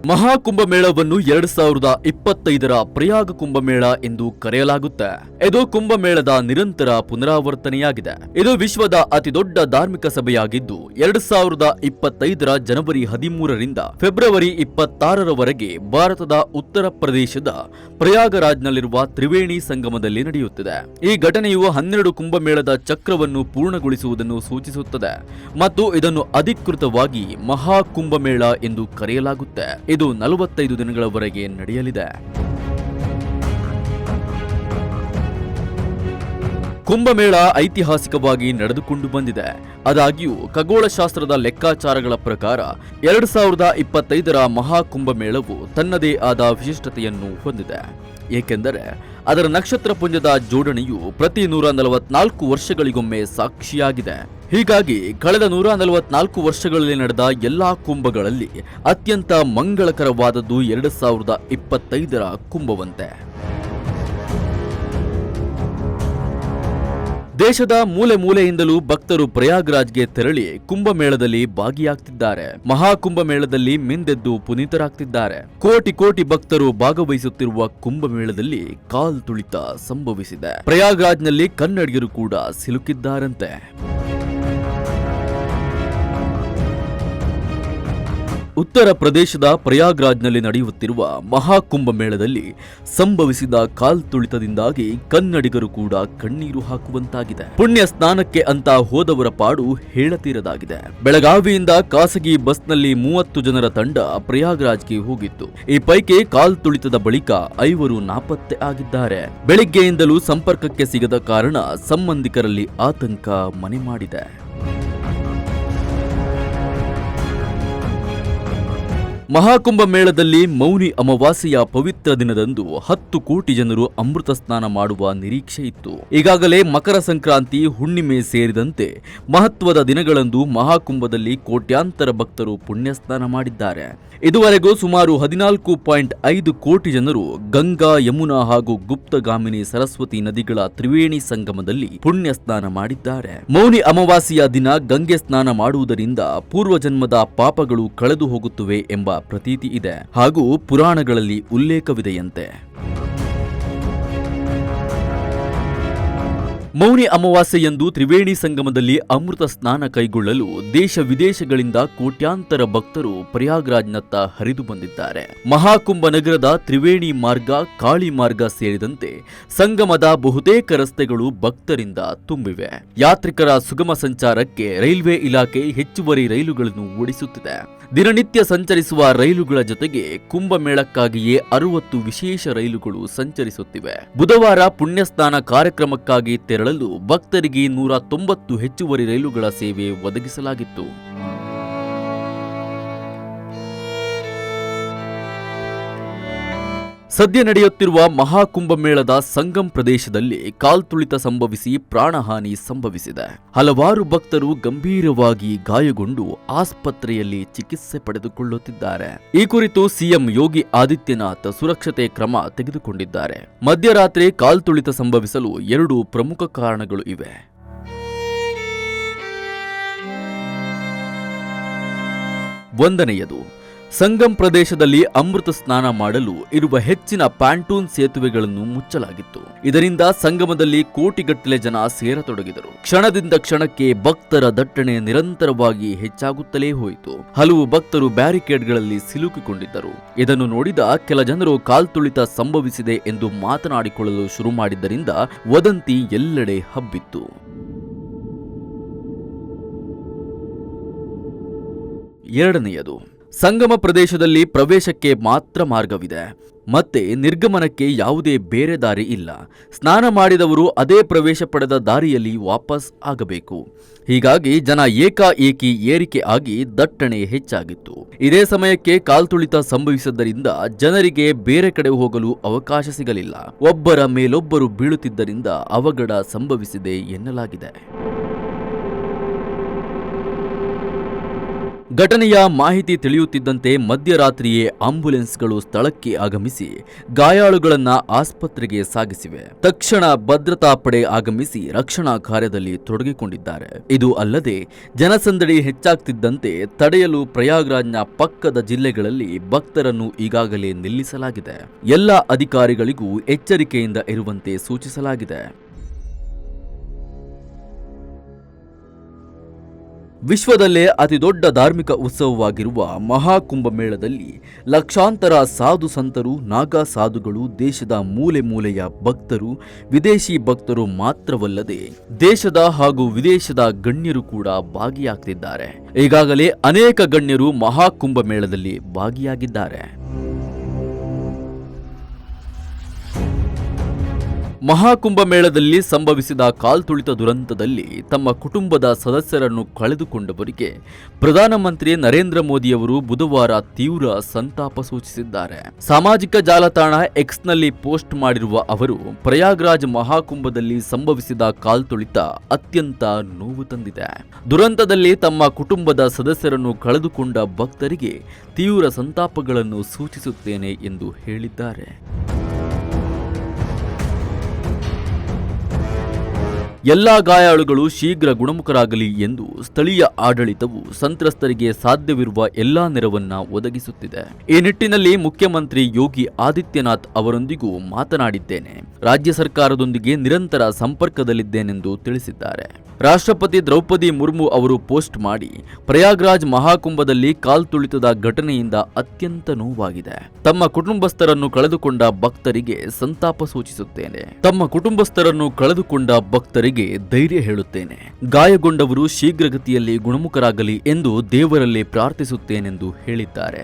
ಮಹಾಕುಂಭಮೇಳವನ್ನು 2025ರ ಪ್ರಯಾಗ ಕುಂಭಮೇಳ ಎಂದು ಕರೆಯಲಾಗುತ್ತೆ. ಇದು ಕುಂಭಮೇಳದ ನಿರಂತರ ಪುನರಾವರ್ತನೆಯಾಗಿದೆ. ಇದು ವಿಶ್ವದ ಅತಿದೊಡ್ಡ ಧಾರ್ಮಿಕ ಸಭೆಯಾಗಿದ್ದು 2025ರ ಜನವರಿ 13ರಿಂದ ಫೆಬ್ರವರಿ 26ರವರೆಗೆ ಭಾರತದ ಉತ್ತರ ಪ್ರದೇಶದ ಪ್ರಯಾಗರಾಜ್ನಲ್ಲಿರುವ ತ್ರಿವೇಣಿ ಸಂಗಮದಲ್ಲಿ ನಡೆಯುತ್ತಿದೆ. ಈ ಘಟನೆಯು 12 ಕುಂಭಮೇಳದ ಚಕ್ರವನ್ನು ಪೂರ್ಣಗೊಳಿಸುವುದನ್ನು ಸೂಚಿಸುತ್ತದೆ ಮತ್ತು ಇದನ್ನು ಅಧಿಕೃತವಾಗಿ ಮಹಾಕುಂಭಮೇಳ ಎಂದು ಕರೆಯಲಾಗುತ್ತೆ. ಇದು 45 ದಿನಗಳವರೆಗೆ ನಡೆಯಲಿದೆ. ಕುಂಭಮೇಳ ಐತಿಹಾಸಿಕವಾಗಿ ನಡೆದುಕೊಂಡು ಬಂದಿದೆ. ಆದಾಗ್ಯೂ ಖಗೋಳಶಾಸ್ತ್ರದ ಲೆಕ್ಕಾಚಾರಗಳ ಪ್ರಕಾರ 2025ರ ಮಹಾಕುಂಭಮೇಳವು ತನ್ನದೇ ಆದ ವಿಶಿಷ್ಟತೆಯನ್ನು ಹೊಂದಿದೆ. ಏಕೆಂದರೆ ಅದರ ನಕ್ಷತ್ರ ಪುಂಜದ ಜೋಡಣೆಯು ಪ್ರತಿ 144 ವರ್ಷಗಳಿಗೊಮ್ಮೆ ಸಾಕ್ಷಿಯಾಗಿದೆ. ಹೀಗಾಗಿ ಕಳೆದ 144 ವರ್ಷಗಳಲ್ಲಿ ನಡೆದ ಎಲ್ಲಾ ಕುಂಭಗಳಲ್ಲಿ ಅತ್ಯಂತ ಮಂಗಳಕರವಾದದ್ದು 2025ರ ಕುಂಭವಂತೆ. ದೇಶದ ಮೂಲೆ ಮೂಲೆಯಿಂದಲೂ ಭಕ್ತರು ಪ್ರಯಾಗ್ರಾಜ್ಗೆ ತೆರಳಿ ಕುಂಭಮೇಳದಲ್ಲಿ ಭಾಗಿಯಾಗ್ತಿದ್ದಾರೆ. ಮಹಾಕುಂಭಮೇಳದಲ್ಲಿ ಮಿಂದೆದ್ದು ಪುನೀತರಾಗ್ತಿದ್ದಾರೆ. ಕೋಟಿ ಕೋಟಿ ಭಕ್ತರು ಭಾಗವಹಿಸುತ್ತಿರುವ ಕುಂಭಮೇಳದಲ್ಲಿ ಕಾಲ್ ತುಳಿತ ಸಂಭವಿಸಿದೆ. ಪ್ರಯಾಗ್ರಾಜ್ನಲ್ಲಿ ಕನ್ನಡಿಗರು ಕೂಡ ಸಿಲುಕಿದ್ದಾರಂತೆ. ಉತ್ತರ ಪ್ರದೇಶದ ಪ್ರಯಾಗ್ರಾಜ್ನಲ್ಲಿ ನಡೆಯುತ್ತಿರುವ ಮಹಾಕುಂಭಮೇಳದಲ್ಲಿ ಸಂಭವಿಸಿದ ಕಾಲ್ತುಳಿತದಿಂದಾಗಿ ಕನ್ನಡಿಗರು ಕೂಡ ಕಣ್ಣೀರು ಹಾಕುವಂತಾಗಿದೆ. ಪುಣ್ಯ ಸ್ನಾನಕ್ಕೆ ಅಂತ ಹೋದವರ ಪಾಡು ಹೇಳತೀರದಾಗಿದೆ. ಬೆಳಗಾವಿಯಿಂದ ಖಾಸಗಿ ಬಸ್ನಲ್ಲಿ 30 ಜನರ ತಂಡ ಪ್ರಯಾಗ್ರಾಜ್ಗೆ ಹೋಗಿತ್ತು. ಈ ಪೈಕಿ ಕಾಲ್ತುಳಿತದ ಬಳಿಕ 5 ನಾಪತ್ತೆ ಆಗಿದ್ದಾರೆ. ಬೆಳಿಗ್ಗೆಯಿಂದಲೂ ಸಂಪರ್ಕಕ್ಕೆ ಸಿಗದ ಕಾರಣ ಸಂಬಂಧಿಕರಲ್ಲಿ ಆತಂಕ ಮನೆ ಮಾಡಿದೆ. ಮಹಾಕುಂಭ ಮೇಳದಲ್ಲಿ ಮೌನಿ ಅಮಾವಾಸ್ಯೆಯ ಪವಿತ್ರ ದಿನದಂದು 10 ಕೋಟಿ ಜನರು ಅಮೃತ ಸ್ನಾನ ಮಾಡುವ ನಿರೀಕ್ಷೆ ಇತ್ತು. ಈಗಾಗಲೇ ಮಕರ ಸಂಕ್ರಾಂತಿ, ಹುಣ್ಣಿಮೆ ಸೇರಿದಂತೆ ಮಹತ್ವದ ದಿನಗಳಂದು ಮಹಾಕುಂಭದಲ್ಲಿ ಕೋಟ್ಯಾಂತರ ಭಕ್ತರು ಪುಣ್ಯ ಸ್ನಾನ ಮಾಡಿದ್ದಾರೆ. ಇದುವರೆಗೂ ಸುಮಾರು 14.5 ಕೋಟಿ ಜನರು ಗಂಗಾ, ಯಮುನಾ ಹಾಗೂ ಗುಪ್ತಗಾಮಿನಿ ಸರಸ್ವತಿ ನದಿಗಳ ತ್ರಿವೇಣಿ ಸಂಗಮದಲ್ಲಿ ಪುಣ್ಯ ಸ್ನಾನ ಮಾಡಿದ್ದಾರೆ. ಮೌನಿ ಅಮಾವಾಸ್ಯೆಯ ದಿನ ಗಂಗೆ ಸ್ನಾನ ಮಾಡುವುದರಿಂದ ಪೂರ್ವಜನ್ಮದ ಪಾಪಗಳು ಕಳೆದು ಹೋಗುತ್ತವೆ ಎಂಬ ಪ್ರತೀತಿ ಇದೆ ಹಾಗೂ ಪುರಾಣಗಳಲ್ಲಿ ಉಲ್ಲೇಖವಿದೆಯಂತೆ. ಮೌನಿ ಅಮಾವಾಸ್ಯೆಯಂದು ತ್ರಿವೇಣಿ ಸಂಗಮದಲ್ಲಿ ಅಮೃತ ಸ್ನಾನ ಕೈಗೊಳ್ಳಲು ದೇಶ ವಿದೇಶಗಳಿಂದ ಕೋಟ್ಯಾಂತರ ಭಕ್ತರು ಪ್ರಯಾಗ್ರಾಜ್ನತ್ತ ಹರಿದು ಬಂದಿದ್ದಾರೆ. ಮಹಾಕುಂಭ ನಗರದ ತ್ರಿವೇಣಿ ಮಾರ್ಗ, ಕಾಳಿ ಮಾರ್ಗ ಸೇರಿದಂತೆ ಸಂಗಮದ ಬಹುತೇಕ ರಸ್ತೆಗಳು ಭಕ್ತರಿಂದ ತುಂಬಿವೆ. ಯಾತ್ರಿಕರ ಸುಗಮ ಸಂಚಾರಕ್ಕೆ ರೈಲ್ವೆ ಇಲಾಖೆ ಹೆಚ್ಚುವರಿ ರೈಲುಗಳನ್ನು ಓಡಿಸುತ್ತಿದೆ. ದಿನನಿತ್ಯ ಸಂಚರಿಸುವ ರೈಲುಗಳ ಜೊತೆಗೆ ಕುಂಭಮೇಳಕ್ಕಾಗಿಯೇ 60 ವಿಶೇಷ ರೈಲುಗಳು ಸಂಚರಿಸುತ್ತಿವೆ. ಬುಧವಾರ ಪುಣ್ಯಸ್ನಾನ ಕಾರ್ಯಕ್ರಮಕ್ಕಾಗಿ ತೆರಳಲು ಭಕ್ತರಿಗೆ 190 ಹೆಚ್ಚುವರಿ ರೈಲುಗಳ ಸೇವೆ ಒದಗಿಸಲಾಗಿತ್ತು. ಸದ್ಯ ನಡೆಯುತ್ತಿರುವ ಮಹಾಕುಂಭಮೇಳದ ಸಂಗಮ್ ಪ್ರದೇಶದಲ್ಲಿ ಕಾಲ್ತುಳಿತ ಸಂಭವಿಸಿ ಪ್ರಾಣಹಾನಿ ಸಂಭವಿಸಿದೆ. ಹಲವಾರು ಭಕ್ತರು ಗಂಭೀರವಾಗಿ ಗಾಯಗೊಂಡು ಆಸ್ಪತ್ರೆಯಲ್ಲಿ ಚಿಕಿತ್ಸೆ ಪಡೆದುಕೊಳ್ಳುತ್ತಿದ್ದಾರೆ. ಈ ಕುರಿತು ಸಿಎಂ ಯೋಗಿ ಆದಿತ್ಯನಾಥ್ ಸುರಕ್ಷತೆ ಕ್ರಮ ತೆಗೆದುಕೊಂಡಿದ್ದಾರೆ. ಮಧ್ಯರಾತ್ರಿ ಕಾಲ್ತುಳಿತ ಸಂಭವಿಸಲು 2 ಪ್ರಮುಖ ಕಾರಣಗಳು ಇವೆ. ಒಂದನೆಯದು, ಸಂಗಮ್ ಪ್ರದೇಶದಲ್ಲಿ ಅಮೃತ ಸ್ನಾನ ಮಾಡಲು ಇರುವ ಹೆಚ್ಚಿನ ಪ್ಯಾಂಟೂನ್ ಸೇತುವೆಗಳನ್ನು ಮುಚ್ಚಲಾಗಿತ್ತು. ಇದರಿಂದ ಸಂಗಮದಲ್ಲಿ ಕೋಟಿಗಟ್ಟಲೆ ಜನ ಸೇರತೊಡಗಿದರು. ಕ್ಷಣದಿಂದ ಕ್ಷಣಕ್ಕೆ ಭಕ್ತರ ದಟ್ಟಣೆ ನಿರಂತರವಾಗಿ ಹೆಚ್ಚಾಗುತ್ತಲೇ ಹೋಯಿತು. ಹಲವು ಭಕ್ತರು ಬ್ಯಾರಿಕೇಡ್ಗಳಲ್ಲಿ ಸಿಲುಕಿಕೊಂಡಿದ್ದರು. ಇದನ್ನು ನೋಡಿದ ಕೆಲ ಜನರು ಕಾಲ್ತುಳಿತ ಸಂಭವಿಸಿದೆ ಎಂದು ಮಾತನಾಡಿಕೊಳ್ಳಲು ಶುರು ಮಾಡಿದ್ದರಿಂದ ವದಂತಿ ಎಲ್ಲೆಡೆ ಹಬ್ಬಿತ್ತು. ಎರಡನೆಯದು, ಸಂಗಮ ಪ್ರದೇಶದಲ್ಲಿ ಪ್ರವೇಶಕ್ಕೆ ಮಾತ್ರ ಮಾರ್ಗವಿದೆ ಮತ್ತೆ ನಿರ್ಗಮನಕ್ಕೆ ಯಾವುದೇ ಬೇರೆ ದಾರಿ ಇಲ್ಲ. ಸ್ನಾನ ಮಾಡಿದವರು ಅದೇ ಪ್ರವೇಶ ಪಡೆದ ದಾರಿಯಲ್ಲಿ ವಾಪಸ್ ಆಗಬೇಕು. ಹೀಗಾಗಿ ಜನ ಏಕಾಏಕಿ ಏರಿಕೆ ಆಗಿ ದಟ್ಟಣೆ ಹೆಚ್ಚಾಗಿತ್ತು. ಇದೇ ಸಮಯಕ್ಕೆ ಕಾಲ್ತುಳಿತ ಸಂಭವಿಸಿದ್ದರಿಂದ ಜನರಿಗೆ ಬೇರೆ ಕಡೆ ಹೋಗಲು ಅವಕಾಶ ಸಿಗಲಿಲ್ಲ. ಒಬ್ಬರ ಮೇಲೊಬ್ಬರು ಬೀಳುತ್ತಿದ್ದರಿಂದ ಅವಘಡ ಸಂಭವಿಸಿದೆ ಎನ್ನಲಾಗಿದೆ. ಘಟನೆಯ ಮಾಹಿತಿ ತಿಳಿಯುತ್ತಿದ್ದಂತೆ ಮಧ್ಯರಾತ್ರಿಯೇ ಆಂಬ್ಯುಲೆನ್ಸ್ಗಳು ಸ್ಥಳಕ್ಕೆ ಆಗಮಿಸಿ ಗಾಯಾಳುಗಳನ್ನ ಆಸ್ಪತ್ರೆಗೆ ಸಾಗಿಸಿವೆ. ತಕ್ಷಣ ಭದ್ರತಾ ಪಡೆ ಆಗಮಿಸಿ ರಕ್ಷಣಾ ಕಾರ್ಯದಲ್ಲಿ ತೊಡಗಿಕೊಂಡಿದ್ದಾರೆ. ಇದು ಅಲ್ಲದೆ ಜನಸಂದಣಿ ಹೆಚ್ಚಾಗ್ತಿದ್ದಂತೆ ತಡೆಯಲು ಪ್ರಯಾಗ್ರಾಜ್ನ ಪಕ್ಕದ ಜಿಲ್ಲೆಗಳಲ್ಲಿ ಭಕ್ತರನ್ನು ಈಗಾಗಲೇ ನಿಲ್ಲಿಸಲಾಗಿದೆ. ಎಲ್ಲ ಅಧಿಕಾರಿಗಳಿಗೂ ಎಚ್ಚರಿಕೆಯಿಂದ ಇರುವಂತೆ ಸೂಚಿಸಲಾಗಿದೆ. ವಿಶ್ವದಲ್ಲೇ ಅತಿದೊಡ್ಡ ಧಾರ್ಮಿಕ ಉತ್ಸವವಾಗಿರುವ ಮಹಾಕುಂಭಮೇಳದಲ್ಲಿ ಲಕ್ಷಾಂತರ ಸಾಧು ಸಂತರು, ನಾಗಾ ಸಾಧುಗಳು, ದೇಶದ ಮೂಲೆ ಮೂಲೆಯ ಭಕ್ತರು, ವಿದೇಶಿ ಭಕ್ತರು ಮಾತ್ರವಲ್ಲದೆ ದೇಶದ ಹಾಗೂ ವಿದೇಶದ ಗಣ್ಯರು ಕೂಡ ಭಾಗಿಯಾಗ್ತಿದ್ದಾರೆ. ಈಗಾಗಲೇ ಅನೇಕ ಗಣ್ಯರು ಮಹಾಕುಂಭಮೇಳದಲ್ಲಿ ಭಾಗಿಯಾಗಿದ್ದಾರೆ. ಮಹಾಕುಂಭಮೇಳದಲ್ಲಿ ಸಂಭವಿಸಿದ ಕಾಲ್ತುಳಿತ ದುರಂತದಲ್ಲಿ ತಮ್ಮ ಕುಟುಂಬದ ಸದಸ್ಯರನ್ನು ಕಳೆದುಕೊಂಡವರಿಗೆ ಪ್ರಧಾನಮಂತ್ರಿ ನರೇಂದ್ರ ಮೋದಿಯವರು ಬುಧವಾರ ತೀವ್ರ ಸಂತಾಪ ಸೂಚಿಸಿದ್ದಾರೆ. ಸಾಮಾಜಿಕ ಜಾಲತಾಣ ಎಕ್ಸ್ನಲ್ಲಿ ಪೋಸ್ಟ್ ಮಾಡಿರುವ ಅವರು, ಪ್ರಯಾಗ್ರಾಜ್ ಮಹಾಕುಂಭದಲ್ಲಿ ಸಂಭವಿಸಿದ ಕಾಲ್ತುಳಿತ ಅತ್ಯಂತ ನೋವು ತಂದಿದೆ. ದುರಂತದಲ್ಲಿ ತಮ್ಮ ಕುಟುಂಬದ ಸದಸ್ಯರನ್ನು ಕಳೆದುಕೊಂಡ ಭಕ್ತರಿಗೆ ತೀವ್ರ ಸಂತಾಪಗಳನ್ನು ಸೂಚಿಸುತ್ತೇನೆ ಎಂದು ಹೇಳಿದ್ದಾರೆ. ಎಲ್ಲಾ ಗಾಯಾಳುಗಳು ಶೀಘ್ರ ಗುಣಮುಖರಾಗಲಿ ಎಂದು ಸ್ಥಳೀಯ ಆಡಳಿತವು ಸಂತ್ರಸ್ತರಿಗೆ ಸಾಧ್ಯವಿರುವ ಎಲ್ಲಾ ನೆರವನ್ನ ಒದಗಿಸುತ್ತಿದೆ. ಈ ನಿಟ್ಟಿನಲ್ಲಿ ಮುಖ್ಯಮಂತ್ರಿ ಯೋಗಿ ಆದಿತ್ಯನಾಥ್ ಅವರೊಂದಿಗೂ ಮಾತನಾಡಿದ್ದೇನೆ. ರಾಜ್ಯ ಸರ್ಕಾರದೊಂದಿಗೆ ನಿರಂತರ ಸಂಪರ್ಕದಲ್ಲಿದ್ದೇನೆಂದು ತಿಳಿಸಿದ್ದಾರೆ. ರಾಷ್ಟ್ರಪತಿ ದ್ರೌಪದಿ ಮುರ್ಮು ಅವರು ಪೋಸ್ಟ್ ಮಾಡಿ, ಪ್ರಯಾಗ್ರಾಜ್ ಮಹಾಕುಂಭದಲ್ಲಿ ಕಾಲ್ತುಳಿತದ ಘಟನೆಯಿಂದ ಅತ್ಯಂತ ನೋವಾಗಿದೆ. ತಮ್ಮ ಕುಟುಂಬಸ್ಥರನ್ನು ಕಳೆದುಕೊಂಡ ಭಕ್ತರಿಗೆ ಸಂತಾಪ ಸೂಚಿಸುತ್ತೇನೆ. ತಮ್ಮ ಕುಟುಂಬಸ್ಥರನ್ನು ಕಳೆದುಕೊಂಡ ಭಕ್ತರಿಗೆ ಧೈರ್ಯ ಹೇಳುತ್ತೇನೆ. ಗಾಯಗೊಂಡವರು ಶೀಘ್ರಗತಿಯಲ್ಲಿ ಗುಣಮುಖರಾಗಲಿ ಎಂದು ದೇವರಲ್ಲಿ ಪ್ರಾರ್ಥಿಸುತ್ತೇನೆಂದು ಹೇಳಿದ್ದಾರೆ.